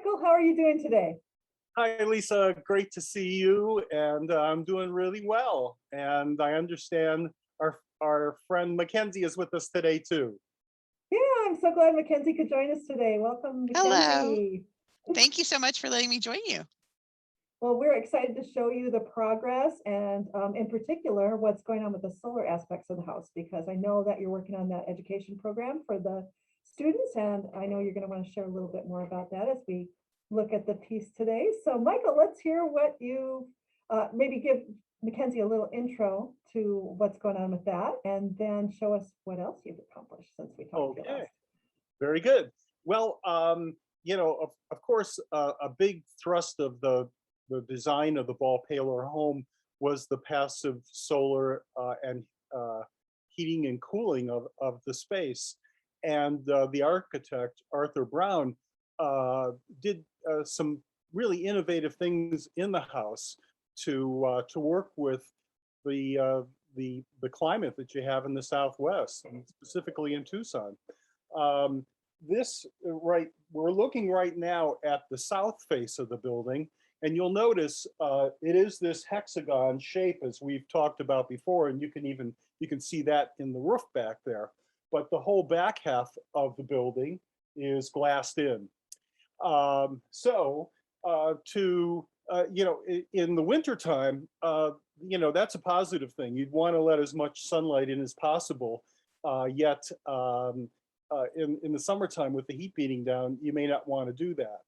Michael, how are you doing today? Hi, Lisa. Great to see you, and I'm doing really well. And I understand our friend Mackenzie is with us today too. Yeah, I'm so glad Mackenzie could join us today. Welcome, Hello. Mackenzie. Thank you so much for letting me join you. Well, we're excited to show you the progress and in particular, what's going on with the solar aspects of the house, because I know that you're working on that education program for the students, and I know you're going to want to share a little bit more about that as we look at the piece today. So Michael, let's hear what you, maybe give Mackenzie a little intro to what's going on with that, and then show us what else you've accomplished since we talked to you last. Very good. Well, of course, a big thrust of the design of the Ball-Paylore home was the passive solar and heating and cooling of the space. And the architect, Arthur Brown, did some really innovative things in the house to work with the climate that you have in the Southwest, and specifically in Tucson. We're looking right now at the south face of the building, and you'll notice it is this hexagon shape as we've talked about before, and you can see that in the roof back there. But the whole back half of the building is glassed in. In the wintertime, that's a positive thing. You'd want to let as much sunlight in as possible. Yet in the summertime with the heat beating down, you may not want to do that.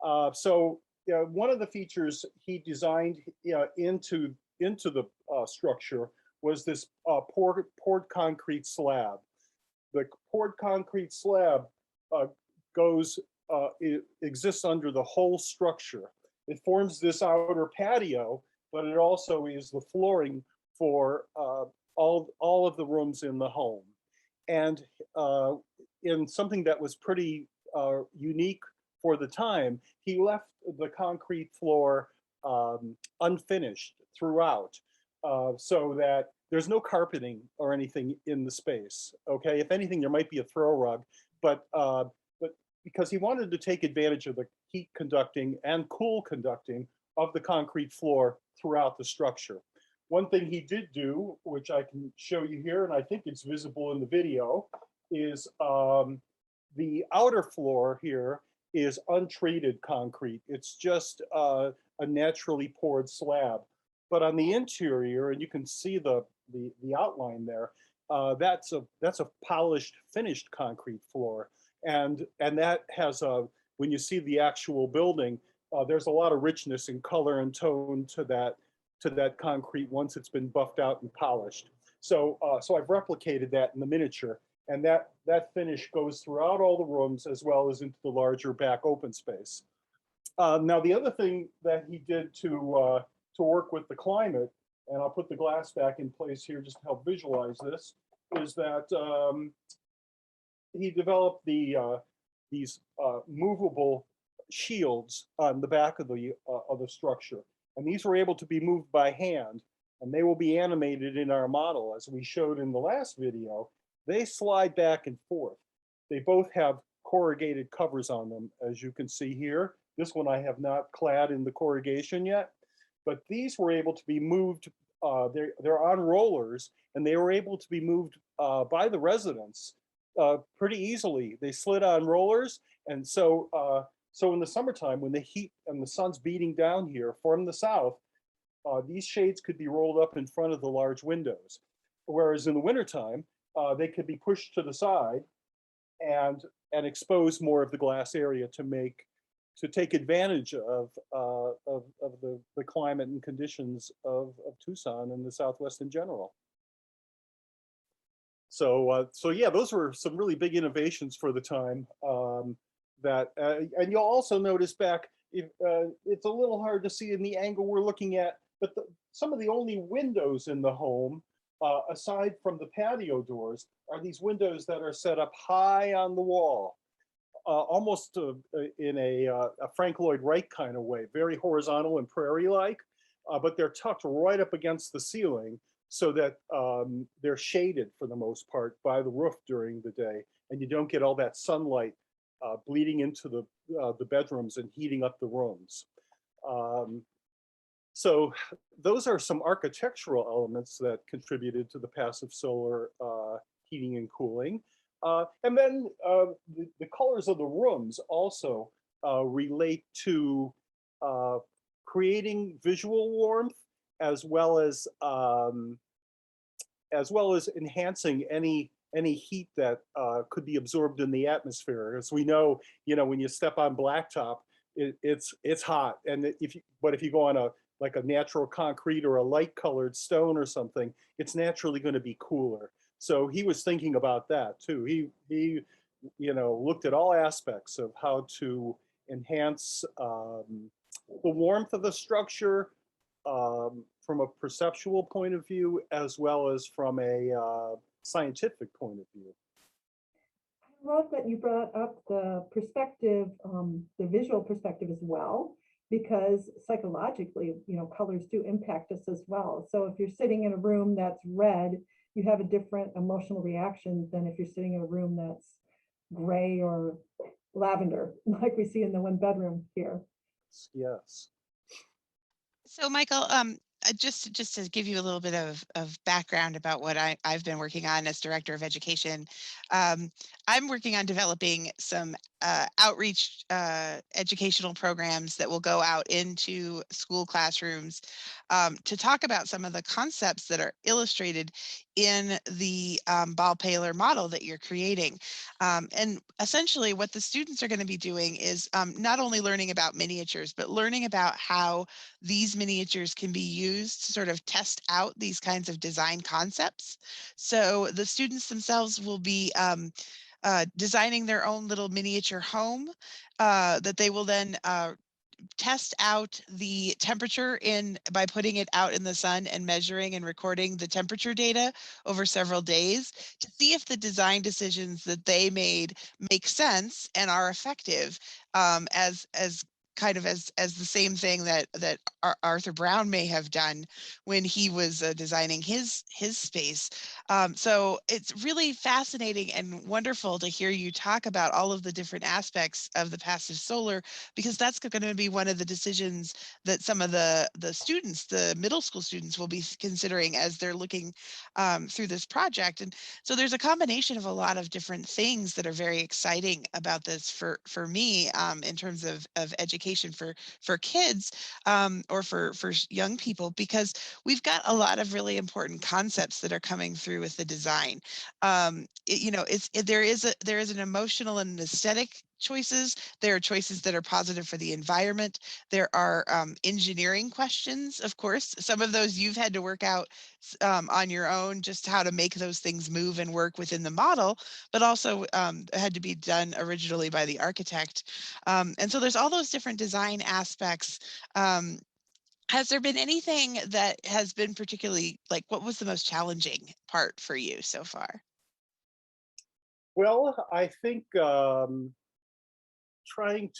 One of the features he designed into the structure was this poured concrete slab. The poured concrete slab exists under the whole structure. It forms this outer patio, but it also is the flooring for all of the rooms in the home. And in something that was pretty unique for the time, he left the concrete floor unfinished throughout, so that there's no carpeting or anything in the space. Okay, if anything, there might be a throw rug, but because he wanted to take advantage of the heat conducting and cool conducting of the concrete floor throughout the structure. One thing he did do, which I can show you here, and I think it's visible in the video, is the outer floor here is untreated concrete. It's just a naturally poured slab. But on the interior, and you can see the outline there, that's a polished, finished concrete floor. And that has when you see the actual building, there's a lot of richness in color and tone to that concrete once it's been buffed out and polished. So I've replicated that in the miniature, and that finish goes throughout all the rooms as well as into the larger back open space. Now the other thing that he did to work with the climate, and I'll put the glass back in place here just to help visualize this, is that he developed these movable shields on the back of the structure. And these were able to be moved by hand, and they will be animated in our model. As we showed in the last video, they slide back and forth. They both have corrugated covers on them, as you can see here. This one I have not clad in the corrugation yet, but these were able to be moved. They're on rollers, and they were able to be moved by the residents pretty easily. They slid on rollers, and so in the summertime, when the heat and the sun's beating down here from the south, these shades could be rolled up in front of the large windows. Whereas in the wintertime, they could be pushed to the side and expose more of the glass area to take advantage of the climate and conditions of Tucson and the Southwest in general. So yeah, those were some really big innovations for the time. And you'll also notice back, it's a little hard to see in the angle we're looking at, but some of the only windows in the home, aside from the patio doors, are these windows that are set up high on the wall, almost in a Frank Lloyd Wright kind of way, very horizontal and prairie-like, but they're tucked right up against the ceiling so that they're shaded for the most part by the roof during the day, and you don't get all that sunlight bleeding into the bedrooms and heating up the rooms. So those are some architectural elements that contributed to the passive solar heating and cooling. And then the colors of the rooms also relate to creating visual warmth as well as enhancing any heat that could be absorbed in the atmosphere. As we know, when you step on blacktop, it's hot, and if you go on like a natural concrete or a light colored stone or something, it's naturally going to be cooler. So he was thinking about that too. He looked at all aspects of how to enhance the warmth of the structure from a perceptual point of view, as well as from a scientific point of view. I love that you brought up the perspective, the visual perspective as well, because psychologically, colors do impact us as well. So if you're sitting in a room that's red, you have a different emotional reaction than if you're sitting in a room that's gray or lavender, like we see in the one bedroom here. Yes. So Michael, just to give you a little bit of background about what I've been working on as director of education, I'm working on developing some outreach educational programs that will go out into school classrooms to talk about some of the concepts that are illustrated in the Ball-Paylore model that you're creating. And essentially what the students are going to be doing is not only learning about miniatures, but learning about how these miniatures can be used to sort of test out these kinds of design concepts. So the students themselves will be designing their own little miniature home that they will then test out the temperature by putting it out in the sun and measuring and recording the temperature data over several days to see if the design decisions that they made make sense and are effective as the same thing that Arthur Brown may have done when he was designing his space. So it's really fascinating and wonderful to hear you talk about all of the different aspects of the passive solar, because that's going to be one of the decisions that some of the students, the middle school students, will be considering as they're looking through this project. And so there's a combination of a lot of different things that are very exciting about this for me in terms of education for kids or for young people, because we've got a lot of really important concepts that are coming through with the design. There is an emotional and an aesthetic choices. There are choices that are positive for the environment. There are engineering questions, of course. Some of those you've had to work out on your own, just how to make those things move and work within the model, but also had to be done originally by the architect. And so there's all those different design aspects. Has there been anything that has been particularly, like, what was the most challenging part for you so far? Well, I think trying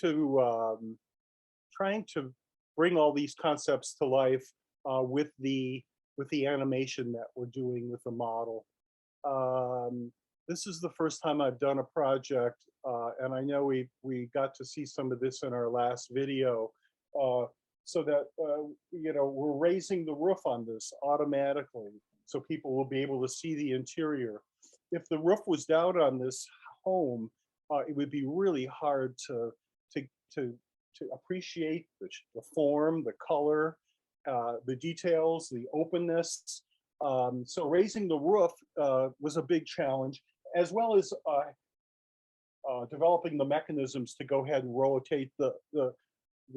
to bring all these concepts to life with the animation that we're doing with the model. This is the first time I've done a project, and I know we got to see some of this in our last video. So that we're raising the roof on this automatically, so people will be able to see the interior. If the roof was down on this home, it would be really hard to appreciate the form, the color, the details, the openness. So raising the roof was a big challenge, as well as developing the mechanisms to go ahead and rotate the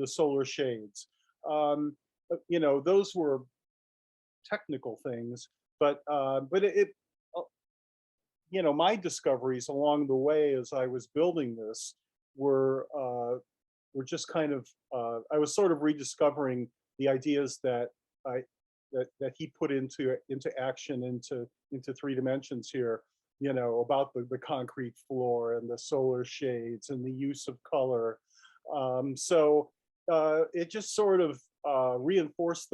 solar shades. Those were technical things, but my discoveries along the way as I was building this were just kind of, I was sort of rediscovering the ideas that he put into action, into 3 dimensions here, about the concrete floor and the solar shades and the use of color. So it just sort of reinforced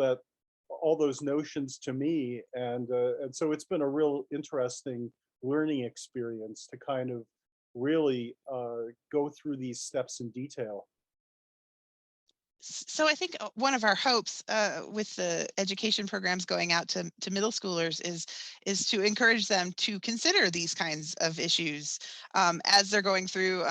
all those notions to me, and so it's been a real interesting learning experience to kind of really go through these steps in detail. So I think one of our hopes with the education programs going out to middle schoolers is to encourage them to consider these kinds of issues as they're going through.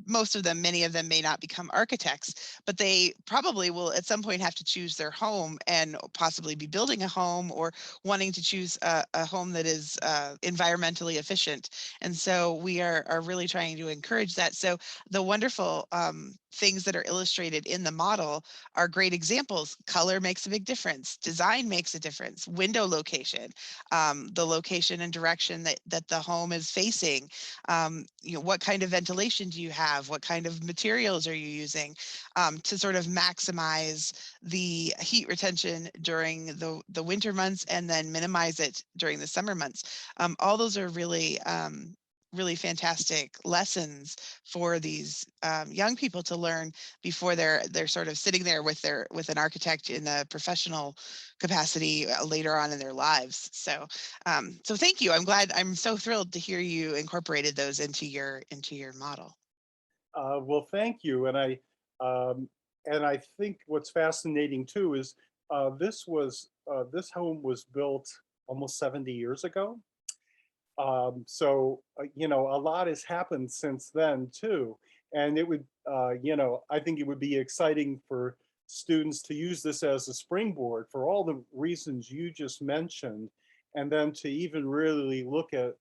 Most of them, many of them may not become architects, but they probably will at some point have to choose their home and possibly be building a home or wanting to choose a home that is environmentally efficient. And so we are really trying to encourage that. So the wonderful things that are illustrated in the model are great examples. Color makes a big difference. Design makes a difference. Window location, the location and direction that the home is facing. What kind of ventilation do you have? What kind of materials are you using to sort of maximize the heat retention during the winter months and then minimize it during the summer months? All those are really really fantastic lessons for these young people to learn before they're sort of sitting there with an architect in a professional capacity later on in their lives. So so thank you. I'm so thrilled to hear you incorporated those into your model. Well, thank you. And I think what's fascinating too is this home was built almost 70 years ago. So, a lot has happened since then too. And it would, I think it would be exciting for students to use this as a springboard for all the reasons you just mentioned, and then to even really look at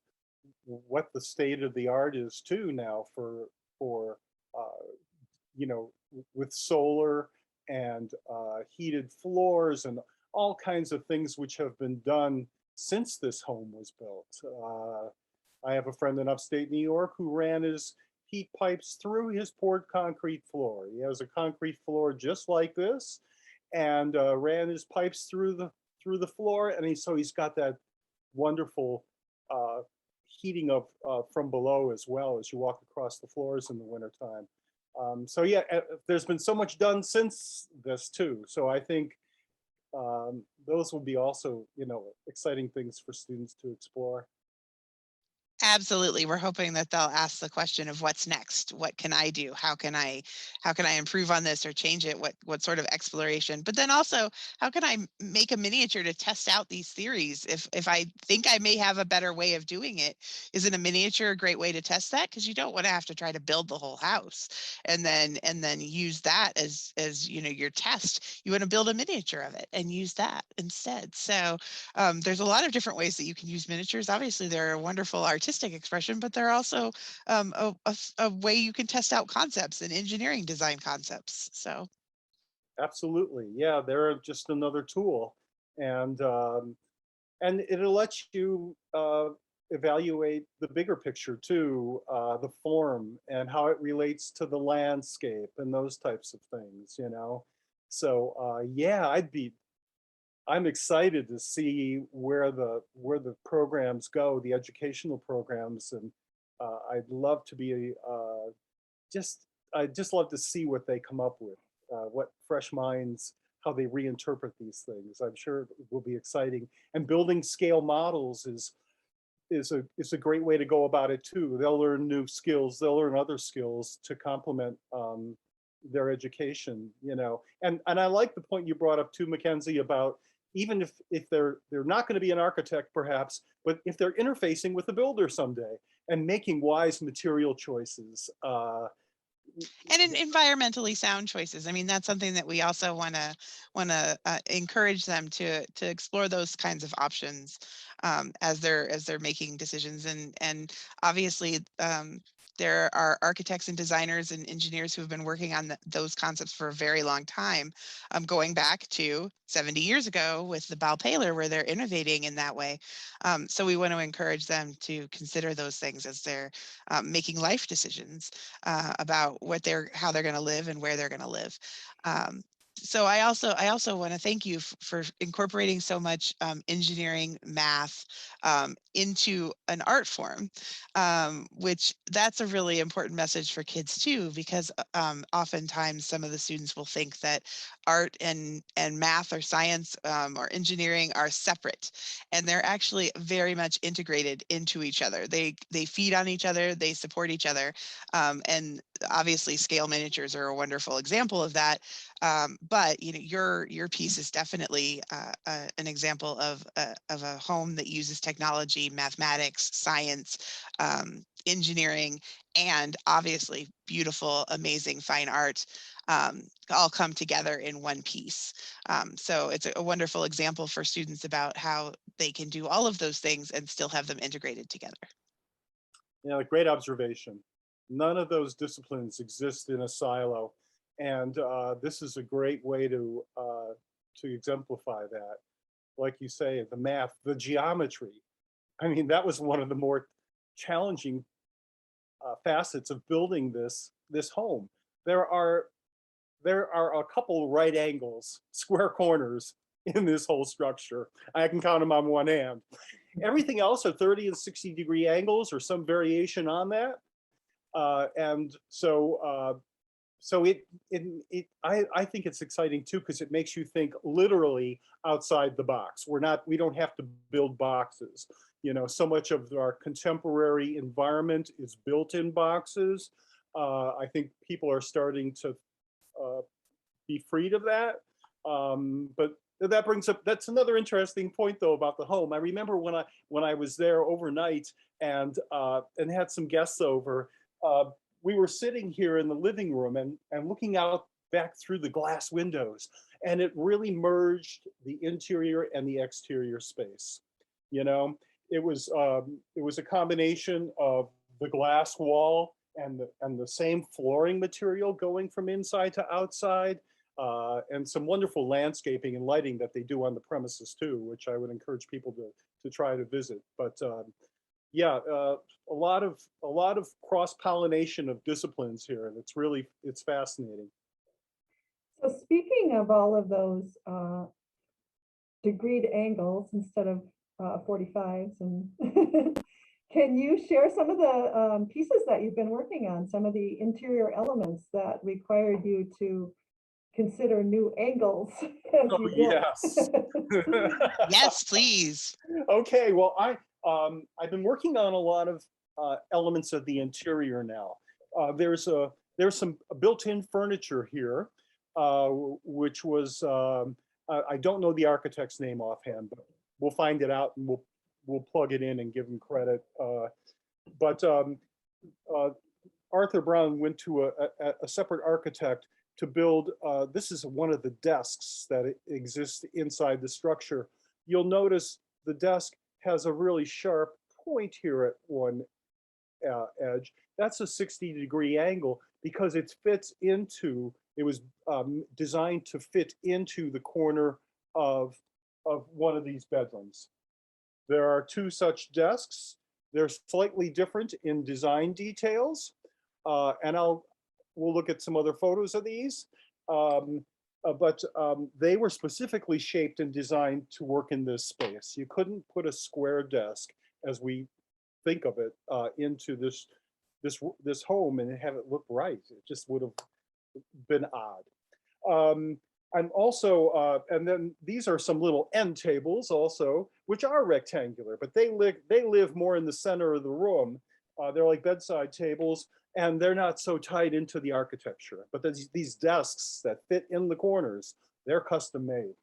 what the state of the art is too now for you know, with solar and heated floors and all kinds of things which have been done since this home was built. I have a friend in upstate New York who ran his heat pipes through his poured concrete floor. He has a concrete floor just like this, and ran his pipes through the floor, and he's got that wonderful uh, heating of from below as well as you walk across the floors in the wintertime. So yeah, there's been so much done since this too. So I think those will be also, exciting things for students to explore. Absolutely. We're hoping that they'll ask the question of what's next? What can I do? How can I improve on this or change it? What sort of exploration? But then also, how can I make a miniature to test out these theories? If I think I may have a better way of doing it, isn't a miniature a great way to test that? Because you don't want to have to try to build the whole house and then use that as your test. You want to build a miniature of it and use that instead. So there's a lot of different ways that you can use miniatures. Obviously, they're a wonderful artistic expression, but they're also a way you can test out concepts and engineering design concepts. So Absolutely, yeah, they're just another tool, and it'll let you evaluate the bigger picture too, the form and how it relates to the landscape and those types of things. So yeah, I'm excited to see where the programs go, the educational programs, and I'd love to be just I'd just love to see what they come up with, what fresh minds, how they reinterpret these things. I'm sure it will be exciting. And building scale models is a great way to go about it too. They'll learn new skills. They'll learn other skills to complement their education. And I like the point you brought up too, Mackenzie, about even if they're not going to be an architect perhaps, but if they're interfacing with a builder someday and making wise material choices. and in environmentally sound choices. I mean, that's something that we also want to encourage them to explore those kinds of options as they're making decisions. And obviously, there are architects and designers and engineers who have been working on those concepts for a very long time, going back to 70 years ago with the Ball-Paylore, where they're innovating in that way. So we want to encourage them to consider those things as they're making life decisions about how they're going to live and where they're going to live. so I also want to thank you for incorporating so much engineering, math into an art form, which that's a really important message for kids too, because oftentimes some of the students will think that art and math or science or engineering are separate, and they're actually very much integrated into each other. They feed on each other, they support each other, and obviously scale miniatures are a wonderful example of that. But you know, your piece is definitely an example of a home that uses technology, mathematics, science, engineering, and obviously beautiful, amazing fine art all come together in one piece. So it's a wonderful example for students about how they can do all of those things and still have them integrated together. Yeah, great observation. None of those disciplines exist in a silo, and this is a great way to exemplify that. Like you say, the math, the geometry. I mean, that was one of the more challenging facets of building this home. There are a couple right angles, square corners in this whole structure. I can count them on one hand. Everything else are 30 and 60-degree angles or some variation on that. And so I think it's exciting too, because it makes you think literally outside the box. We don't have to build boxes. You know, so much of our contemporary environment is built in boxes. I think people are starting to be freed of that. But that brings up, that's another interesting point though about the home. I remember when I was there overnight and had some guests over, we were sitting here in the living room and looking out back through the glass windows, and it really merged the interior and the exterior space. You know, it was a combination of the glass wall and the same flooring material going from inside to outside, and some wonderful landscaping and lighting that they do on the premises too, which I would encourage people to try to visit. But yeah, a lot of cross-pollination of disciplines here, and it's fascinating. So speaking of all of those degreed angles instead of 45s, and can you share some of the pieces that you've been working on, some of the interior elements that required you to consider new angles as Oh, you built? yes. Yes, please. Okay, well, I've been working on a lot of elements of the interior now. There's some built-in furniture here, which was I don't know the architect's name offhand, but we'll find it out and we'll plug it in and give him credit. But Arthur Brown went to a separate architect to build. This is one of the desks that exists inside the structure. You'll notice the desk has a really sharp point here at one edge. That's a 60-degree angle because it was designed to fit into the corner of one of these bedrooms. There are two such desks. They're slightly different in design details, and we'll look at some other photos of these. But they were specifically shaped and designed to work in this space. You couldn't put a square desk, as we think of it, into this home and have it look right. It just would have been odd. I'm also, and then these are some little end tables also, which are rectangular, but they live more in the center of the room. They're like bedside tables, and they're not so tied into the architecture. But there's these desks that fit in the corners, they're custom made.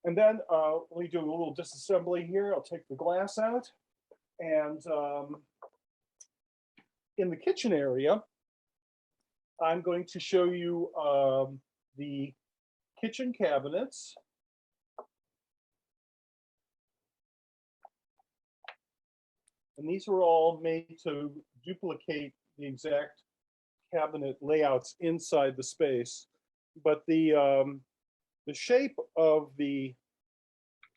And then let me do a little disassembly here. I'll take the glass out. And in the kitchen area, I'm going to show you the kitchen cabinets. And these were all made to duplicate the exact cabinet layouts inside the space. But the shape of the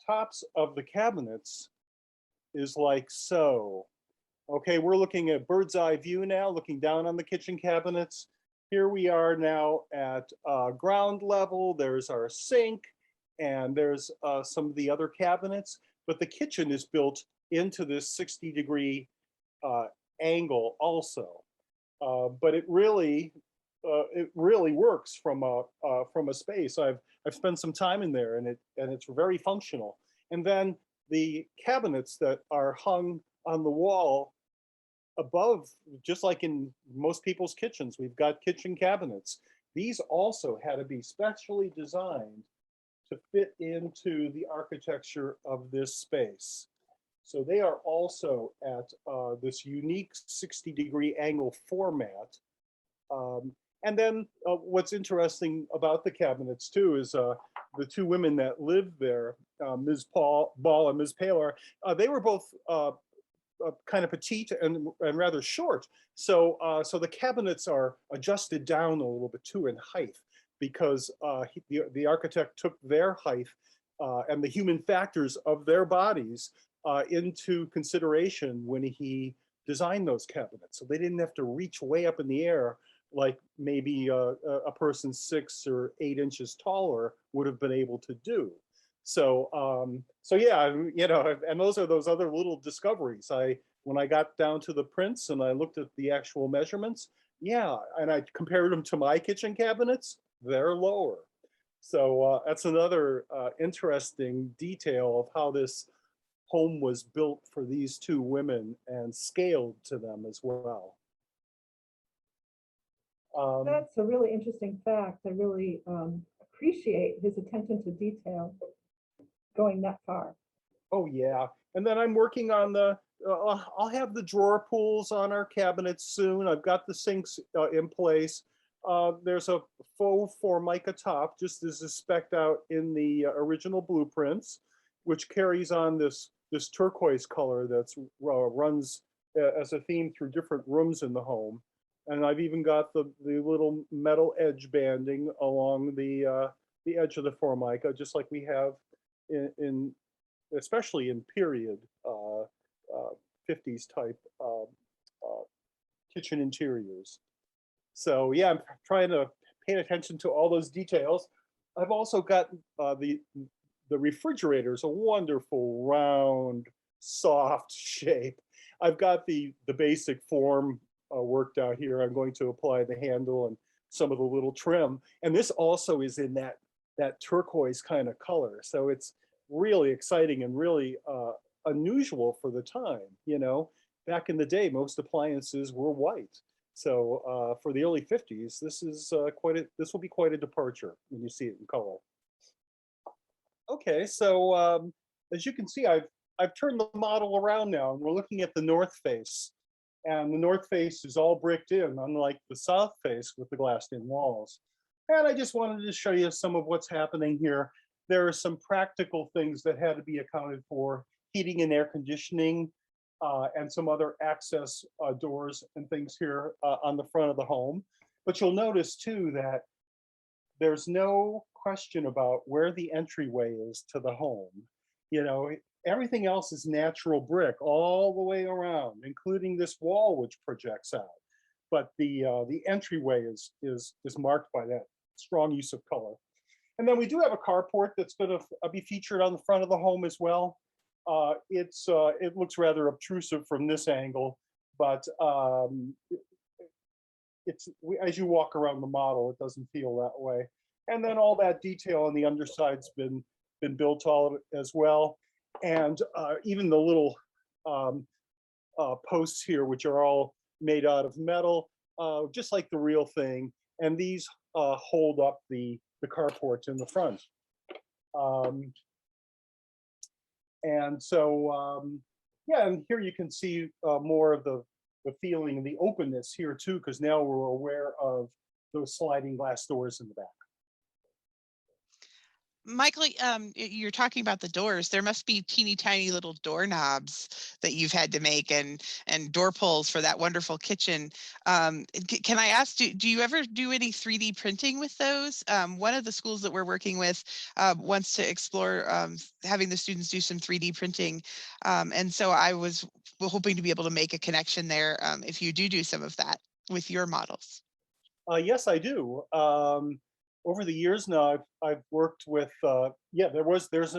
tops of the cabinets is like so. Okay, we're looking at bird's eye view now, looking down on the kitchen cabinets. here we are now at ground level. There's our sink, and there's some of the other cabinets, but the kitchen is built into this 60-degree angle also. But it really works from a space. I've spent some time in there, and it's very functional. And then the cabinets that are hung on the wall above, just like in most people's kitchens, we've got kitchen cabinets. These also had to be specially designed to fit into the architecture of this space. So they are also at this unique 60-degree angle format. And then what's interesting about the cabinets too is the two women that lived there, Ms. Ball and Ms. Paylor, they were both kind of petite and rather short. So so the cabinets are adjusted down a little bit too in height, because the architect took their height and the human factors of their bodies into consideration when he designed those cabinets. So they didn't have to reach way up in the air like maybe a person 6 or 8 inches taller would have been able to do. So so yeah, you know, and those are those other little discoveries. When I got down to the prints and I looked at the actual measurements, yeah, and I compared them to my kitchen cabinets, they're lower. So that's another interesting detail of how this home was built for these two women and scaled to them as well. That's a really interesting fact. I really appreciate his attention to detail going that far. Oh yeah, and then I'm working on the, I'll have the drawer pulls on our cabinets soon. I've got the sinks in place. There's a faux Formica top, just as is spec'd out in the original blueprints, which carries on this turquoise color that's runs as a theme through different rooms in the home. And I've even got the little metal edge banding along the edge of the Formica, just like we have in especially in period 50s type kitchen interiors. So yeah, I'm trying to pay attention to all those details. I've also got the refrigerator is a wonderful round, soft shape. I've got the basic form worked out here. I'm going to apply the handle and some of the little trim, and this also is in that turquoise kind of color. So it's really exciting and really unusual for the time. You know, back in the day, most appliances were white. So for the early 50s, this is this will be quite a departure when you see it in color. Okay, so as you can see, I've turned the model around now, and we're looking at the north face. And the north face is all bricked in, unlike the south face with the glassed-in walls. And I just wanted to show you some of what's happening here. There are some practical things that had to be accounted for: heating and air conditioning, and some other access doors and things here on the front of the home. But you'll notice too that there's no question about where the entryway is to the home. You know, everything else is natural brick all the way around, including this wall which projects out. But the entryway is marked by that strong use of color. And then we do have a carport that's going to be featured on the front of the home as well. It looks rather obtrusive from this angle, but as you walk around the model, it doesn't feel that way. And then all that detail on the underside's been built all as well. And even the little posts here, which are all made out of metal, just like the real thing. And these hold up the carport in the front. And so, yeah, and here you can see more of the feeling and the openness here too, because now we're aware of those sliding glass doors in the back. Michael, you're talking about the doors. There must be teeny tiny little doorknobs that you've had to make, and door pulls for that wonderful kitchen. Can I ask, do you ever do any 3D printing with those? One of the schools that we're working with wants to explore having the students do some 3D printing. And so I was hoping to be able to make a connection there if you do some of that with your models. Yes, I do. Over the years now, I've worked with yeah. There's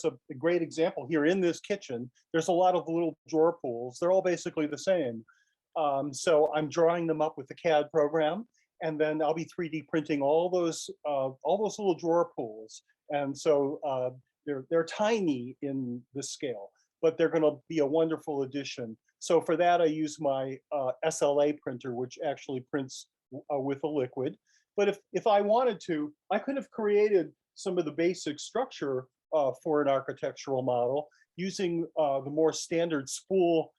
a great example here in this kitchen. There's a lot of little drawer pools. They're all basically the same. So I'm drawing them up with the CAD program, and then I'll be 3D printing all those little drawer pools. And so they're tiny in the scale, but they're going to be a wonderful addition. So for that, I use my SLA printer, which actually prints with a liquid. But if I wanted to, I could have created some of the basic structure for an architectural model using the more standard spool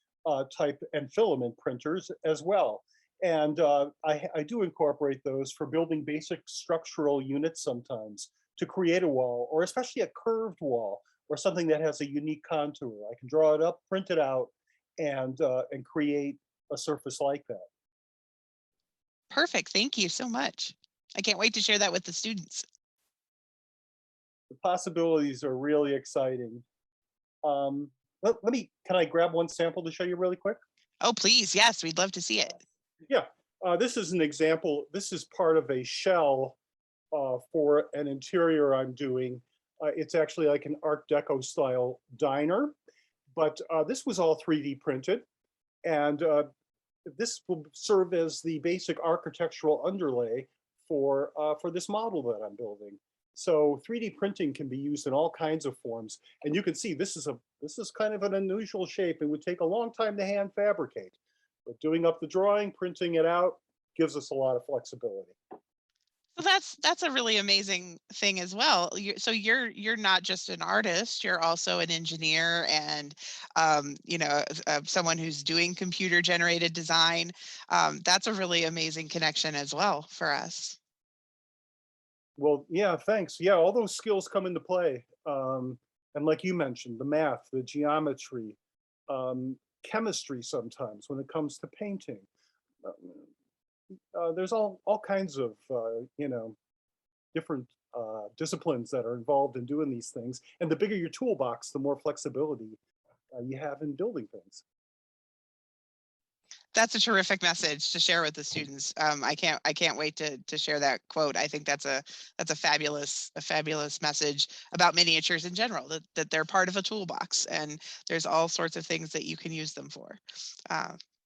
type and filament printers as well. And I do incorporate those for building basic structural units sometimes to create a wall, or especially a curved wall, or something that has a unique contour. I can draw it up, print it out, and create a surface like that. Perfect. Thank you so much. I can't wait to share that with the students. The possibilities are really exciting. Can I grab one sample to show you really quick? Oh, please. Yes, we'd love to see it. Yeah, this is an example. This is part of a shell for an interior I'm doing. It's actually like an Art Deco style diner, but this was all 3D printed. And this will serve as the basic architectural underlay for this model that I'm building. So 3D printing can be used in all kinds of forms. And you can see this is kind of an unusual shape and would take a long time to hand fabricate. But doing up the drawing, printing it out, gives us a lot of flexibility. So that's a really amazing thing as well. So you're not just an artist, you're also an engineer and someone who's doing computer generated design. That's a really amazing connection as well for us. Well, yeah, thanks. Yeah, all those skills come into play. And like you mentioned, the math, the geometry, chemistry sometimes when it comes to painting. There's all kinds of, different disciplines that are involved in doing these things. And the bigger your toolbox, the more flexibility you have in building things. That's a terrific message to share with the students. I can't wait to share that quote. I think that's a fabulous message about miniatures in general, that they're part of a toolbox and there's all sorts of things that you can use them for.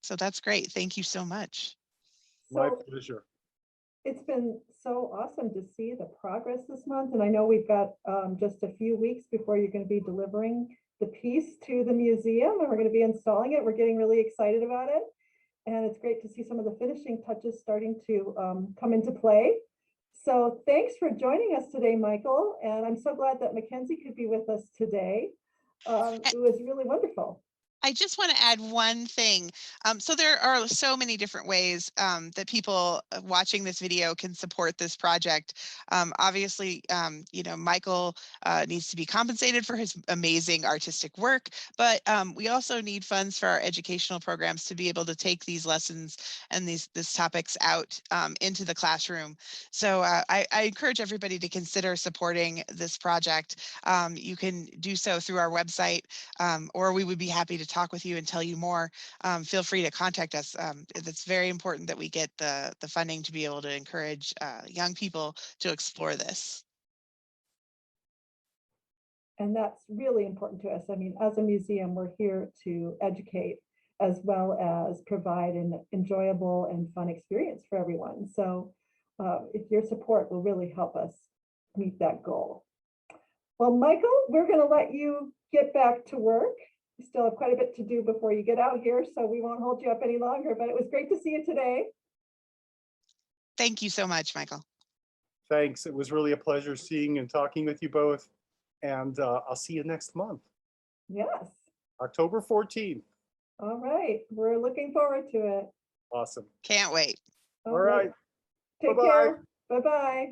So that's great. Thank you so much. My pleasure. It's been so awesome to see the progress this month. And I know we've got just a few weeks before you're going to be delivering the piece to the museum and we're going to be installing it. We're getting really excited about it. And it's great to see some of the finishing touches starting to come into play. So thanks for joining us today, Michael. And I'm so glad that Mackenzie could be with us today. It was really wonderful. I just want to add one thing. So there are so many different ways that people watching this video can support this project. Obviously, Michael needs to be compensated for his amazing artistic work, but we also need funds for our educational programs to be able to take these lessons and these topics out into the classroom. So I encourage everybody to consider supporting this project. You can do so through our website, or we would be happy to talk with you and tell you more. Feel free to contact us. It's very important that we get the funding to be able to encourage young people to explore this. And that's really important to us. I mean, as a museum, we're here to educate as well as provide an enjoyable and fun experience for everyone. So if your support will really help us meet that goal. Well, Michael, we're going to let you get back to work. You still have quite a bit to do before you get out here, so we won't hold you up any longer, but it was great to see you today. Thank you so much, Michael. Thanks. It was really a pleasure seeing and talking with you both. And I'll see you next month. Yes. October 14th. All right. We're looking forward to it. Awesome. Can't wait. All right. Take Bye-bye. care. Bye-bye.